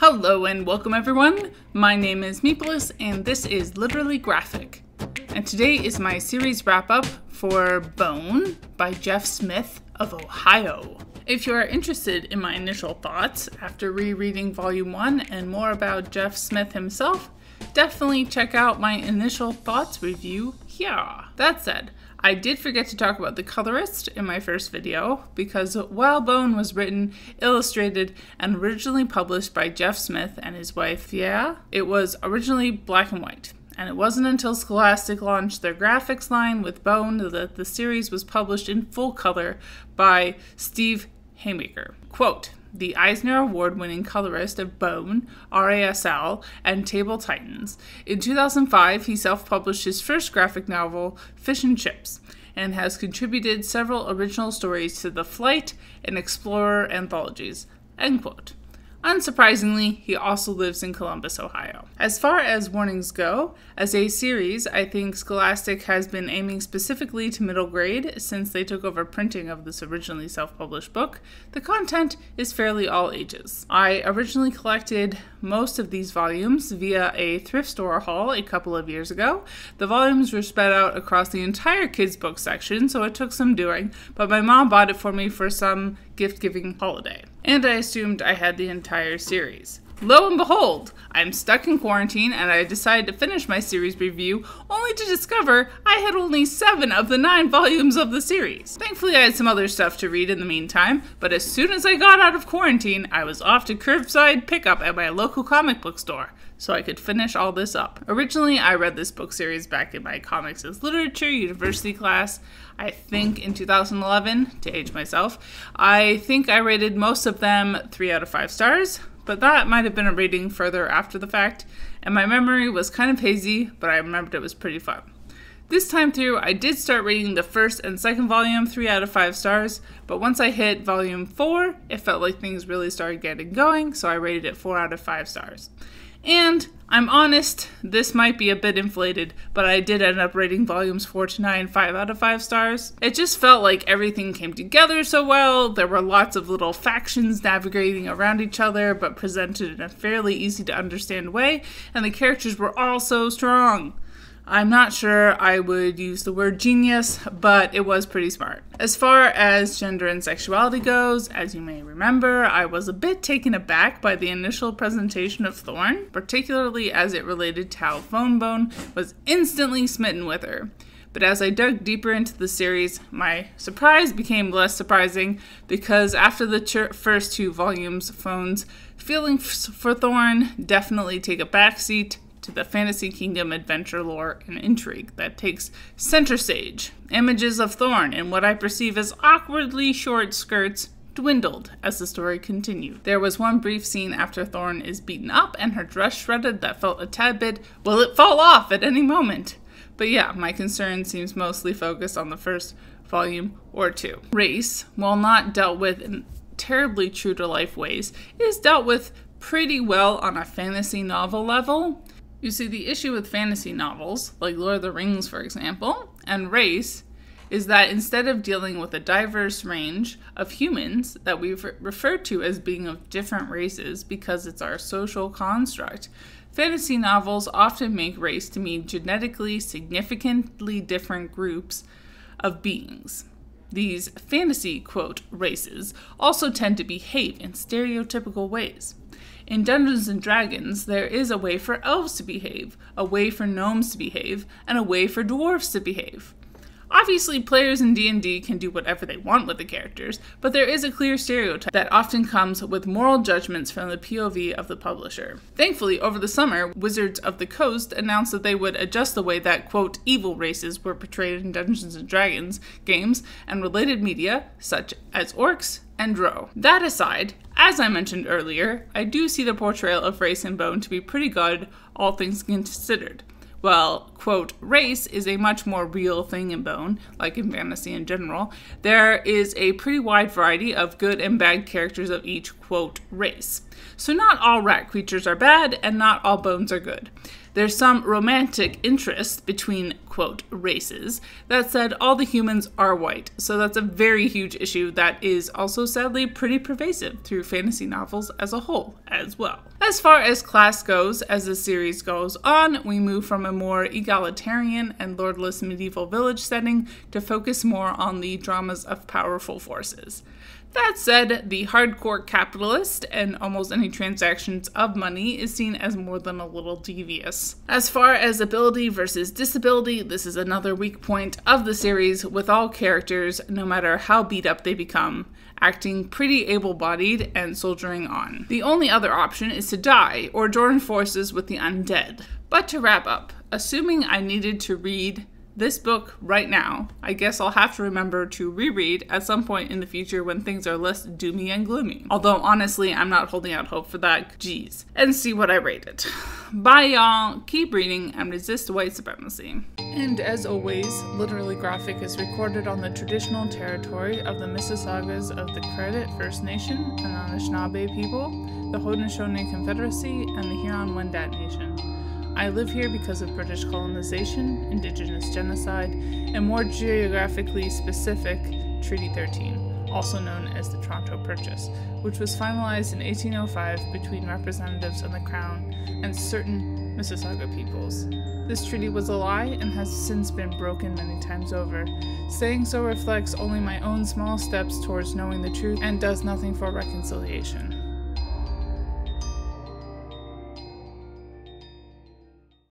Hello and welcome everyone, my name is Meeples and this is Literally Graphic. And today is my series wrap-up for Bone by Jeff Smith of Ohio. If you are interested in my initial thoughts after rereading Volume 1 and more about Jeff Smith himself, definitely check out my initial thoughts review here. That said, I did forget to talk about the colorist in my first video because while Bone was written, illustrated, and originally published by Jeff Smith and his wife, it was originally black and white. And it wasn't until Scholastic launched their graphics line with Bone that the series was published in full color by Steve Haymaker. Quote, the Eisner Award-winning colorist of Bone, RASL, and Table Titans. In 2005, he self-published his first graphic novel, Fish and Chips, and has contributed several original stories to the Flight and Explorer anthologies. End quote. Unsurprisingly, he also lives in Columbus, Ohio. As far as warnings go, as a series, I think Scholastic has been aiming specifically to middle grade since they took over printing of this originally self-published book. The content is fairly all ages. I originally collected most of these volumes via a thrift store haul a couple of years ago. The volumes were spread out across the entire kids' book section, so it took some doing, but my mom bought it for me for some gift-giving holiday. And I assumed I had the entire series. Lo and behold, I'm stuck in quarantine and I decided to finish my series review only to discover I had only 7 of the 9 volumes of the series. Thankfully I had some other stuff to read in the meantime, but as soon as I got out of quarantine, I was off to curbside pickup at my local comic book store, so I could finish all this up. Originally, I read this book series back in my Comics as Literature university class, I think in 2011, to age myself. I think I rated most of them 3 out of 5 stars, but that might have been a rating further after the fact, and my memory was kind of hazy, but I remembered it was pretty fun. This time through, I did start rating the first and second volume 3 out of 5 stars, but once I hit volume 4, it felt like things really started getting going, so I rated it 4 out of 5 stars. And I'm honest, this might be a bit inflated, but I did end up rating volumes 4 to 9 5 out of 5 stars. It just felt like everything came together so well. There were lots of little factions navigating around each other, but presented in a fairly easy to understand way, and the characters were all so strong. I'm not sure I would use the word genius, but it was pretty smart. As far as gender and sexuality goes, as you may remember, I was a bit taken aback by the initial presentation of Thorn, particularly as it related to how Bone was instantly smitten with her. But as I dug deeper into the series, my surprise became less surprising because after the first 2 volumes, Phone's feelings for Thorn definitely take a backseat to the Fantasy Kingdom adventure lore and intrigue that takes center stage. Images of Thorn in what I perceive as awkwardly short skirts dwindled as the story continued. There was one brief scene after Thorn is beaten up and her dress shredded that felt a tad bit, will it fall off at any moment? But yeah, my concern seems mostly focused on the first volume or 2. Race, while not dealt with in terribly true-to-life ways, is dealt with pretty well on a fantasy novel level. You see, the issue with fantasy novels, like Lord of the Rings for example, and race, is that instead of dealing with a diverse range of humans that we refer to as being of different races because it's our social construct, fantasy novels often make race to mean genetically significantly different groups of beings. These fantasy, quote, races also tend to behave in stereotypical ways. In Dungeons & Dragons, there is a way for elves to behave, a way for gnomes to behave, and a way for dwarves to behave. Obviously, players in D&D can do whatever they want with the characters, but there is a clear stereotype that often comes with moral judgments from the POV of the publisher. Thankfully, over the summer, Wizards of the Coast announced that they would adjust the way that, quote, evil races were portrayed in Dungeons & Dragons games and related media, such as orcs and drow. That aside, as I mentioned earlier, I do see the portrayal of race in Bone to be pretty good, all things considered. Well, quote, race is a much more real thing in Bone, like in fantasy in general. There is a pretty wide variety of good and bad characters of each, quote, race. So not all rat creatures are bad, and not all bones are good. There's some romantic interest between, quote, races. That said, all the humans are white, so that's a very huge issue that is also sadly pretty pervasive through fantasy novels as a whole as well. As far as class goes, as the series goes on, we move from a more egalitarian and lordless medieval village setting to focus more on the dramas of powerful forces. That said, the hardcore capitalist and almost any transactions of money is seen as more than a little devious. As far as ability versus disability, this is another weak point of the series, with all characters, no matter how beat up they become, acting pretty able-bodied and soldiering on. The only other option is to die or join forces with the undead. But to wrap up, assuming I needed to read this book right now, I guess I'll have to remember to reread at some point in the future when things are less doomy and gloomy. Although honestly, I'm not holding out hope for that. Geez. And see what I rated. Bye y'all, keep reading and resist white supremacy. And as always, Literally Graphic is recorded on the traditional territory of the Mississaugas of the Credit First Nation and Anishinaabe people, the Haudenosaunee Confederacy, and the Huron-Wendat Nation. I live here because of British colonization, Indigenous genocide, and more geographically specific, Treaty 13, also known as the Toronto Purchase, which was finalized in 1805 between representatives of the Crown and certain Mississauga peoples. This treaty was a lie and has since been broken many times over. Saying so reflects only my own small steps towards knowing the truth and does nothing for reconciliation.